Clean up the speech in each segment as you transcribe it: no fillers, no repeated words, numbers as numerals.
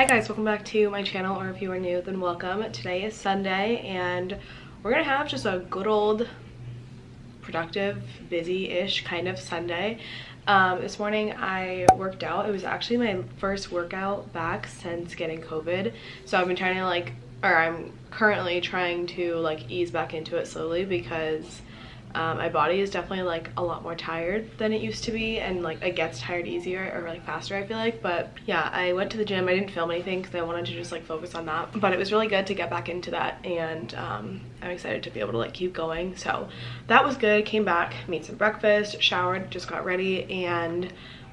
Hi guys, welcome back to my channel, or if you are new, then welcome. Today is Sunday and we're gonna have just a good old productive, busy-ish kind of Sunday. This morning I worked out. It was actually my first workout back since getting COVID. So I've been trying to I'm currently trying to ease back into it slowly because my body is definitely a lot more tired than it used to be, and it gets tired easier or faster, I feel like. But yeah, I went to the gym. I didn't film anything because I wanted to just focus on that, but it was really good to get back into that, and I'm excited to be able to keep going. So that was good. Came back, made some breakfast, showered, just got ready, and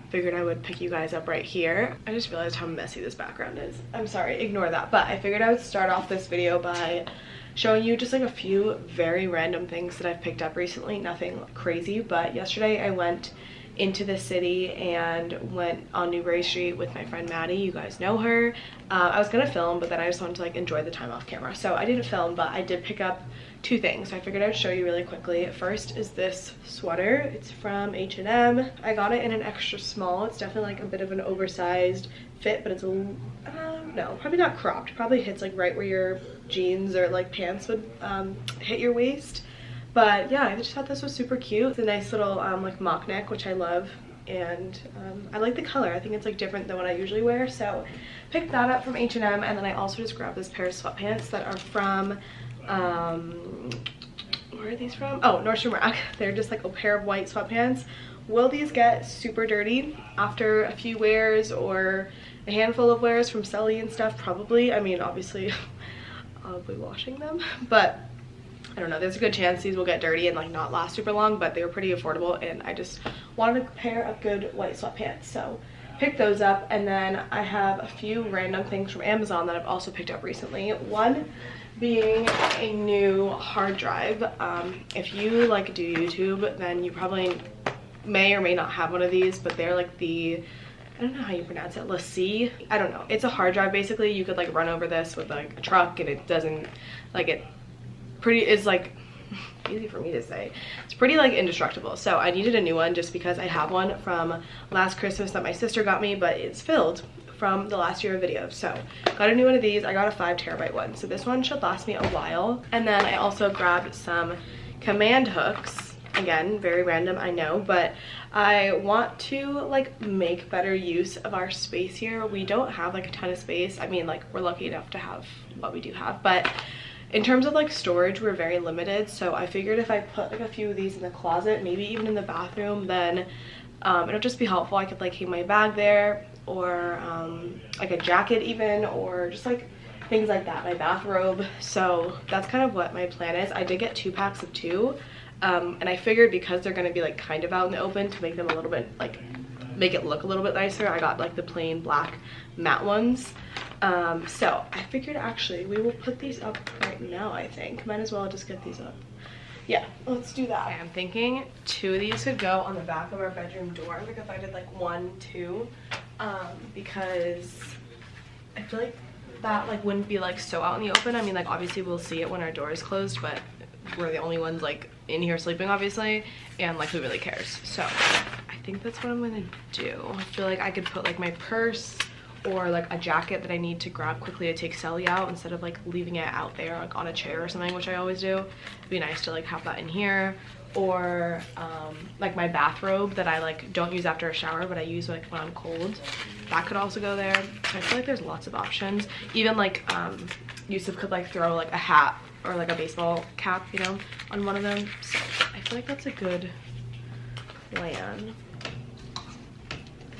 figured I would pick you guys up right here. I just realized how messy this background is. I'm sorry, ignore that. But I figured I would start off this video by showing you just a few very random things that I've picked up recently. Nothing crazy, but yesterday I went into the city and went on Newbury Street with my friend Maddie. You guys know her. I was gonna film, but then I just wanted to enjoy the time off camera, so I didn't film, but I did pick up two things. So I figured I'd show you really quickly. First is this sweater. It's from H&M. I got it in an extra small. It's definitely a bit of an oversized fit, but it's a no, probably not cropped. Probably hits right where your jeans or pants would hit your waist. But yeah, I just thought this was super cute. It's a nice little mock neck, which I love, and I like the color. I think it's different than what I usually wear, so picked that up from H&M. And then I also just grabbed this pair of sweatpants that are from where are these from? Oh, Nordstrom Rack. They're just a pair of white sweatpants. Will these get super dirty after a few wears or a handful of wears from Sully and stuff? Probably. I mean, obviously I'll be washing them, but I don't know, there's a good chance these will get dirty and not last super long, but they were pretty affordable and I just wanted a pair of good white sweatpants, so picked those up. And then I have a few random things from Amazon that I've also picked up recently. One being a new hard drive. If you do YouTube, then you probably may or may not have one of these, but they're the, I don't know how you pronounce it, LaCie. I don't know. It's a hard drive basically. You could run over this with a truck and it doesn't it's easy for me to say. It's pretty indestructible. So I needed a new one just because I have one from last Christmas that my sister got me, but it's filled from the last year of videos. So got a new one of these. I got a 5 terabyte one. So this one should last me a while. And then I also grabbed some command hooks. Again, very random, I know, but I want to make better use of our space here. We don't have a ton of space. I mean, we're lucky enough to have what we do have, but in terms of storage, we're very limited. So I figured if I put a few of these in the closet, maybe even in the bathroom, then it'll just be helpful. I could hang my bag there, or a jacket even, or just things like that, my bathrobe. So that's kind of what my plan is. I did get 2 packs of 2. And I figured because they're going to be kind of out in the open, to make them a little bit make it look a little bit nicer, I got the plain black matte ones. So I figured actually we will put these up right now. I think might as well just get these up. Yeah, let's do that. Okay, I'm thinking 2 of these could go on the back of our bedroom door, if I did 1, 2, because I feel that wouldn't be so out in the open. I mean, obviously we'll see it when our door is closed, but we're the only ones in here sleeping, obviously, and who really cares? So I think that's what I'm gonna do. I feel I could put my purse or a jacket that I need to grab quickly to take Sally out, instead of leaving it out there on a chair or something, which I always do. It'd be nice to have that in here, or my bathrobe that I don't use after a shower, but I use when I'm cold. That could also go there. I feel there's lots of options. Even Yusuf could throw a hat or a baseball cap, you know, on one of them. So I feel that's a good plan.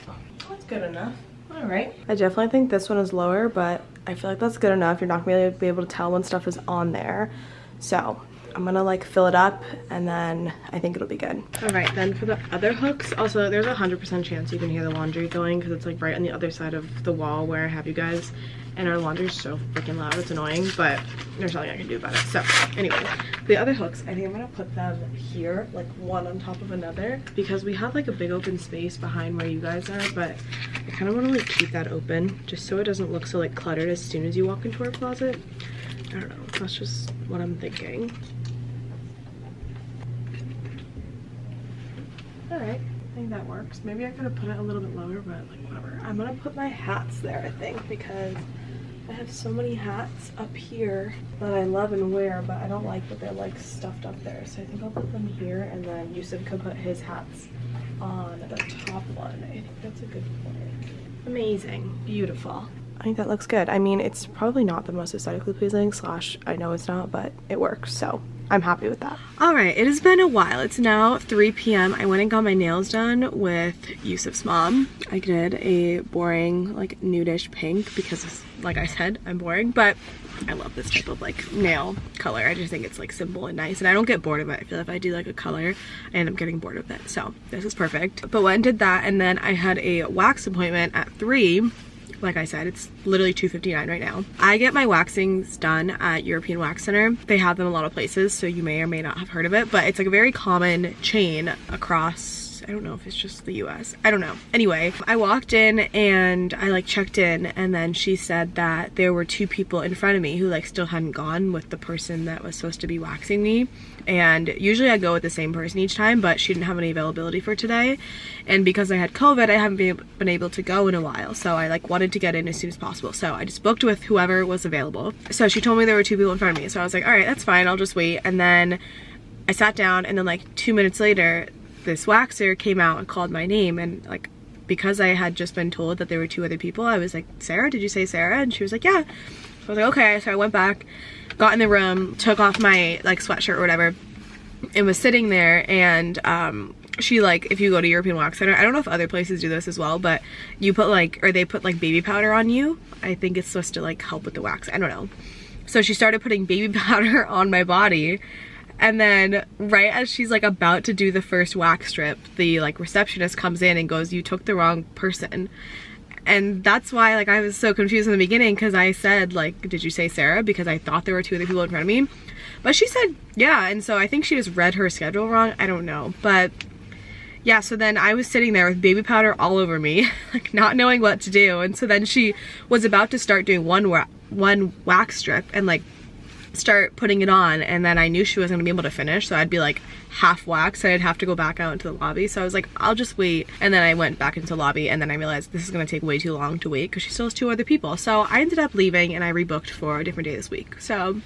Oh, that's good enough. All right. I definitely think this one is lower, but I feel that's good enough. You're not gonna be able to tell when stuff is on there. So I'm gonna fill it up, and then I think it'll be good. All right, then for the other hooks, also there's a 100% chance you can hear the laundry going because it's right on the other side of the wall where I have you guys, and our laundry's so freaking loud, it's annoying, but there's nothing I can do about it. So anyway, the other hooks, I think I'm gonna put them here, one on top of another, because we have a big open space behind where you guys are, but I kind of want to keep that open just so it doesn't look so cluttered as soon as you walk into our closet. I don't know, that's just what I'm thinking. All right, I think that works. Maybe I could have put it a little bit lower, but like whatever. I'm gonna put my hats there, I think, because I have so many hats up here that I love and wear, but I don't like that they're like stuffed up there. So I think I'll put them here, and then Yusuf can put his hats on the top one. I think that's a good point. Amazing. Beautiful. I think that looks good. I mean, it's probably not the most aesthetically pleasing, slash I know it's not, but it works, so I'm happy with that. All right, it has been a while. It's now 3 p.m. I went and got my nails done with Yusuf's mom. I did a boring, like, nudish pink because, like I said, I'm boring, but I love this type of, like, nail color. I just think it's, like, simple and nice, and I don't get bored of it. I feel like if I do, like, a color, I end up getting bored of it, so this is perfect. But went and did that, and then I had a wax appointment at 3. Like I said, it's literally $2.59 right now. I get my waxings done at European Wax Center. They have them a lot of places, so you may or may not have heard of it, but it's like a very common chain across, I don't know if it's just the US. I don't know. Anyway, I walked in and I like checked in, and then she said that there were 2 people in front of me who like still hadn't gone with the person that was supposed to be waxing me. And usually I go with the same person each time, but she didn't have any availability for today. And because I had COVID, I haven't been able to go in a while. So I like wanted to get in as soon as possible. So I just booked with whoever was available. So she told me there were 2 people in front of me. So I was like, all right, that's fine. I'll just wait. And then I sat down, and then like 2 minutes later, this waxer came out and called my name. And like, because I had just been told that there were 2 other people, I was like, Sarah, did you say Sarah? And she was like, yeah. So I was like, okay. So I went back, got in the room, took off my like sweatshirt or whatever, and was sitting there. And she like, if you go to European Wax Center, I don't know if other places do this as well, but you put like, or they put like baby powder on you. I think it's supposed to like help with the wax. I don't know. So she started putting baby powder on my body. And then right as she's like about to do the first wax strip, the like receptionist comes in and goes, you took the wrong person. And that's why like I was so confused in the beginning, because I said like, did you say Sarah? Because I thought there were 2 other people in front of me. But she said yeah, and so I think she just read her schedule wrong. I don't know. But yeah, so then I was sitting there with baby powder all over me, like not knowing what to do. And so then she was about to start doing one wax strip and like start putting it on, and then I knew she wasn't gonna be able to finish, so I'd be like half waxed, and I'd have to go back out into the lobby. So I was like, I'll just wait. And then I went back into the lobby, and then I realized this is gonna take way too long to wait because she still has 2 other people. So I ended up leaving, and I rebooked for a different day this week. So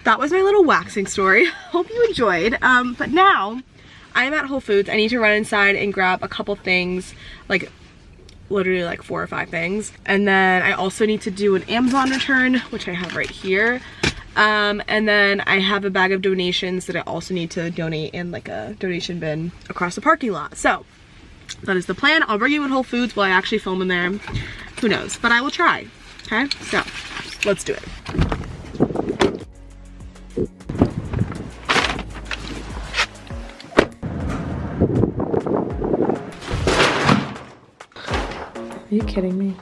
that was my little waxing story. Hope you enjoyed. But now I'm at Whole Foods. I need to run inside and grab a couple things, like literally like 4 or 5 things. And then I also need to do an Amazon return, which I have right here. And then I have a bag of donations that I also need to donate in like a donation bin across the parking lot. So that is the plan. I'll bring you in Whole Foods while I actually film in there. Who knows? But I will try. Okay, so let's do it. Are you kidding me?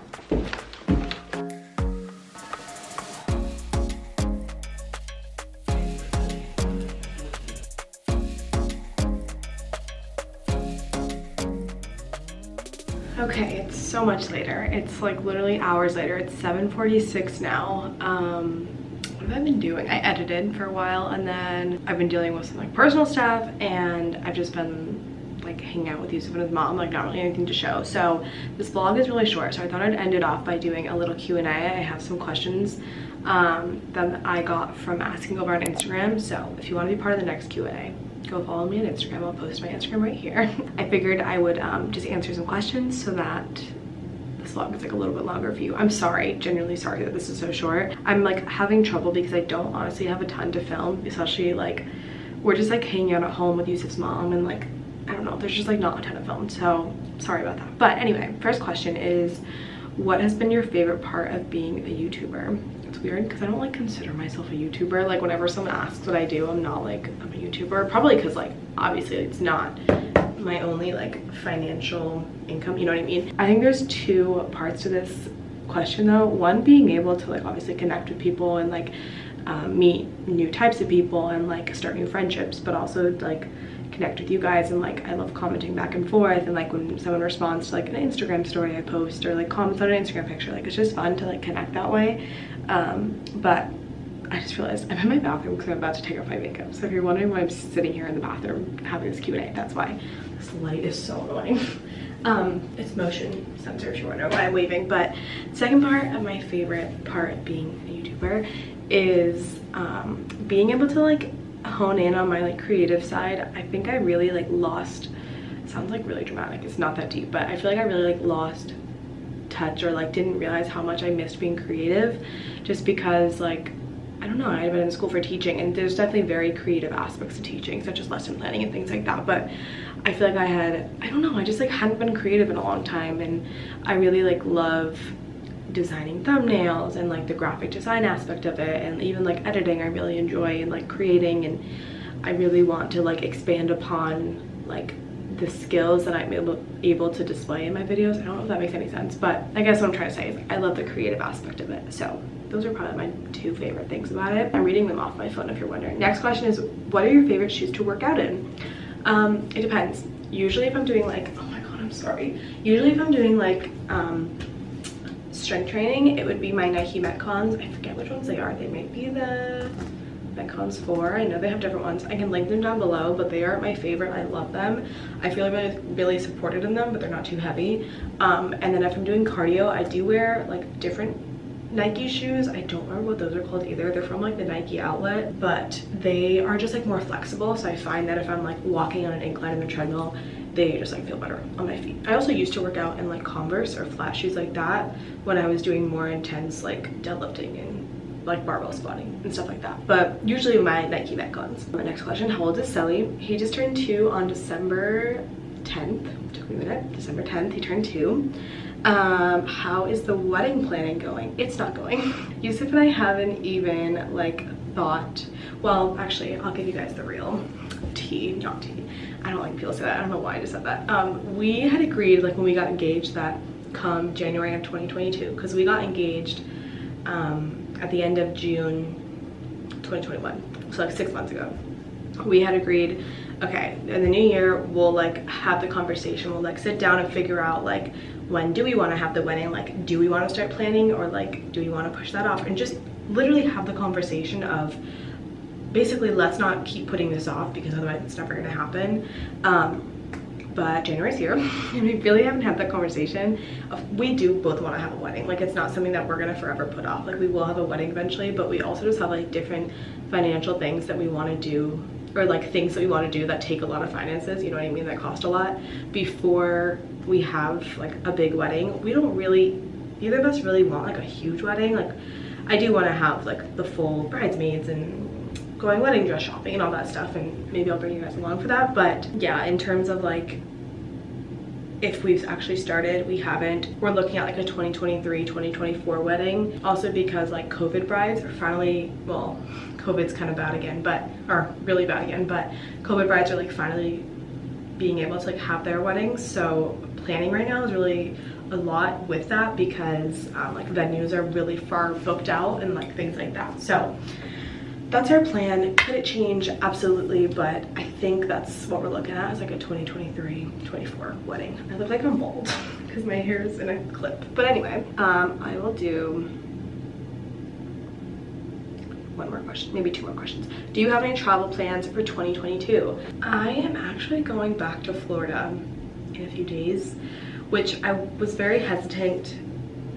Okay, it's so much later. It's like literally hours later. It's 7:46 now. What have I been doing? I edited for a while, and then I've been dealing with some like personal stuff, and I've just been like hanging out with Yusuf and his mom, like not really anything to show. So this vlog is really short, so I thought I'd end it off by doing a little Q&A. I have some questions that I got from asking over on Instagram. So if you want to be part of the next Q&A, go follow me on Instagram. I'll post my Instagram right here. I figured I would just answer some questions so that this vlog is like a little bit longer for you. I'm sorry, genuinely sorry that this is so short. I'm like having trouble because I don't honestly have a ton to film, especially like we're just like hanging out at home with Yusuf's mom, and like I don't know, there's just like not a ton of film, so sorry about that. But anyway, first question is, what has been your favorite part of being a YouTuber? It's weird because I don't like consider myself a YouTuber. Like whenever someone asks what I do, I'm not like I'm a YouTuber, probably because like obviously it's not my only like financial income, you know what I mean? I think there's 2 parts to this question though. One, being able to like obviously connect with people and like meet new types of people and like start new friendships, but also like connect with you guys, and like I love commenting back and forth, and like when someone responds to like an Instagram story I post, or like comments on an Instagram picture, like it's just fun to like connect that way. But I just realized I'm in my bathroom because I'm about to take off my makeup. So if you're wondering why I'm sitting here in the bathroom having this Q&A, that's why. This light is so annoying. It's motion sensor if you're wondering why I'm waving. But second part of my favorite part being a YouTuber is being able to like hone in on my like creative side. I think I really like lost, it sounds like really dramatic, it's not that deep, but I feel like I really like lost touch or like didn't realize how much I missed being creative, just because like I don't know, I had been in school for teaching and there's definitely very creative aspects to teaching, such as lesson planning and things like that, but I feel like I don't know, I just like hadn't been creative in a long time. And I really like love designing thumbnails and like the graphic design aspect of it, and even like editing I really enjoy, and like creating, and I really want to like expand upon like the skills that I'm able to display in my videos. I don't know if that makes any sense, but I guess what I'm trying to say is like, I love the creative aspect of it. So those are probably my two favorite things about it. I'm reading them off my phone if you're wondering. Next question is, what are your favorite shoes to work out in? It depends. Usually if I'm doing like, oh my god, I'm sorry. Usually if I'm doing like strength training, it would be my Nike Metcons. I forget which ones they are. They might be the Metcons 4. I know they have different ones. I can link them down below, but they are my favorite. I love them. I feel like I'm really supported in them, but they're not too heavy. And then if I'm doing cardio, I do wear like different Nike shoes. I don't remember what those are called either. They're from like the Nike outlet, but they are just like more flexible. So I find that if I'm like walking on an incline in the treadmill, they just like feel better on my feet. I also used to work out in like Converse or flat shoes like that when I was doing more intense like deadlifting and like barbell squatting and stuff like that, but usually my Nike Metcons. My next question, how old is Selly? He just turned 2 on December 10th. Took me a minute. December 10th he turned 2. How is the wedding planning going? It's not going. Yusuf and I haven't even like thought, well actually I'll give you guys the real tea, not tea. I don't like people say that. I don't know why I just said that. We had agreed like when we got engaged that come January of 2022, because we got engaged at the end of June 2021, so like 6 months ago. We had agreed, okay, in the new year we'll like have the conversation, we'll like sit down and figure out like when do we want to have the wedding, like do we want to start planning, or like do we want to push that off, and just literally have the conversation of basically let's not keep putting this off because otherwise it's never going to happen. But January's here and we really haven't had that conversation. We do both want to have a wedding. Like it's not something that we're gonna forever put off. Like we will have a wedding eventually, but we also just have like different financial things that we want to do, or like things that we want to do that take a lot of finances, you know what I mean, that cost a lot before we have like a big wedding. We don't really, neither of us really want like a huge wedding. Like I do want to have like the full bridesmaids and going wedding dress shopping and all that stuff, and maybe I'll bring you guys along for that. But yeah, in terms of like if we've actually started, we haven't. We're looking at like a 2023-2024 wedding, also because like COVID brides are finally, well, COVID's kind of bad again, but, or really bad again, but COVID brides are like finally being able to like have their weddings. So planning right now is really a lot with that, because like venues are really far booked out and like things like that. So that's our plan. Could it change? Absolutely, but I think that's what we're looking at, is like a 2023-24 wedding. I look like I'm bald because my hair is in a clip. But anyway, I will do one more question, maybe 2 more questions. Do you have any travel plans for 2022? I am actually going back to Florida in a few days, which I was very hesitant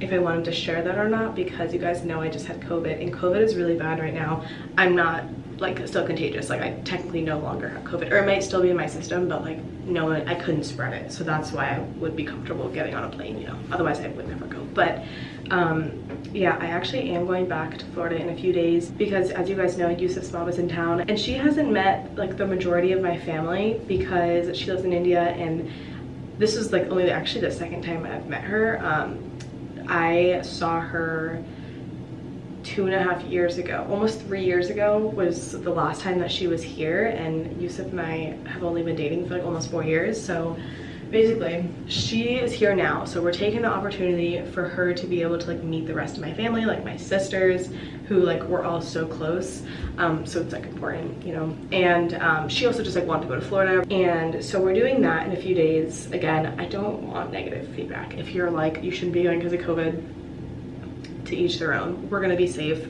if I wanted to share that or not, because you guys know I just had COVID, and COVID is really bad right now. I'm not like still contagious, like I technically no longer have COVID, or it might still be in my system, but like no, I couldn't spread it. So that's why I would be comfortable getting on a plane, you know, otherwise I would never go. But yeah, I actually am going back to Florida in a few days, because as you guys know, Yusuf's mom is in town and she hasn't met like the majority of my family because she lives in India, and this is like only actually the second time I've met her. I saw her 2.5 years ago, almost 3 years ago was the last time that she was here, and Yusuf and I have only been dating for like almost 4 years. So basically she is here now, so we're taking the opportunity for her to be able to like meet the rest of my family, like my sisters, who like we're all so close. So it's like important, you know. And she also just like wanted to go to Florida, and so we're doing that in a few days. Again, I don't want negative feedback. If you're like you shouldn't be going because of COVID, to each their own. We're gonna be safe.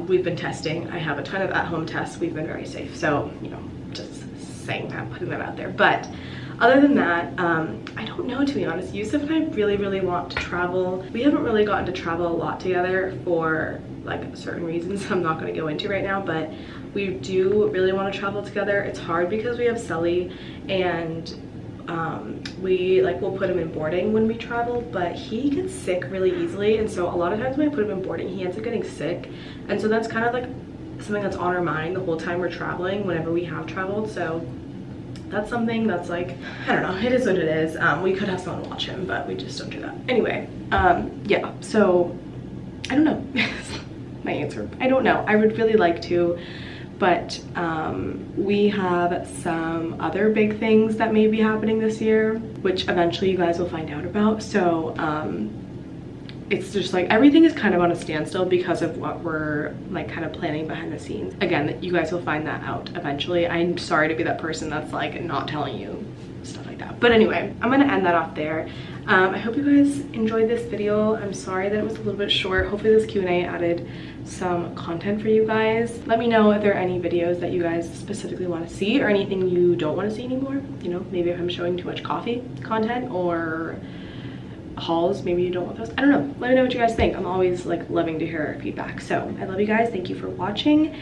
We've been testing. I have a ton of at-home tests. We've been very safe. So, you know, just saying that, putting that out there. But other than that, I don't know, to be honest. Yusuf and I really want to travel. We haven't really gotten to travel a lot together for like certain reasons I'm not going to go into right now, but we do really want to travel together. It's hard because we have Sully, and we like will put him in boarding when we travel, but he gets sick really easily, and so a lot of times when I put him in boarding he ends up getting sick, and so that's kind of like something that's on our mind the whole time we're traveling whenever we have traveled. So that's something that's like, I don't know, it is what it is. We could have someone watch him, but we just don't do that. Anyway, yeah, so I don't know. My answer, I don't know. I would really like to, but we have some other big things that may be happening this year, which eventually you guys will find out about. So it's just like everything is kind of on a standstill because of what we're like kind of planning behind the scenes. Again, you guys will find that out eventually. I'm sorry to be that person that's like not telling you stuff like that, but anyway, I'm gonna end that off there. I hope you guys enjoyed this video. I'm sorry that it was a little bit short. Hopefully this Q&A added some content for you guys. Let me know if there are any videos that you guys specifically want to see, or anything you don't want to see anymore. You know, maybe if I'm showing too much coffee content or hauls, maybe you don't want those. I don't know. Let me know what you guys think. I'm always like loving to hear feedback. So I love you guys. Thank you for watching,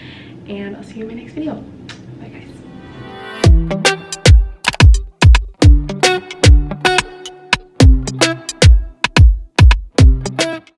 and I'll see you in my next video.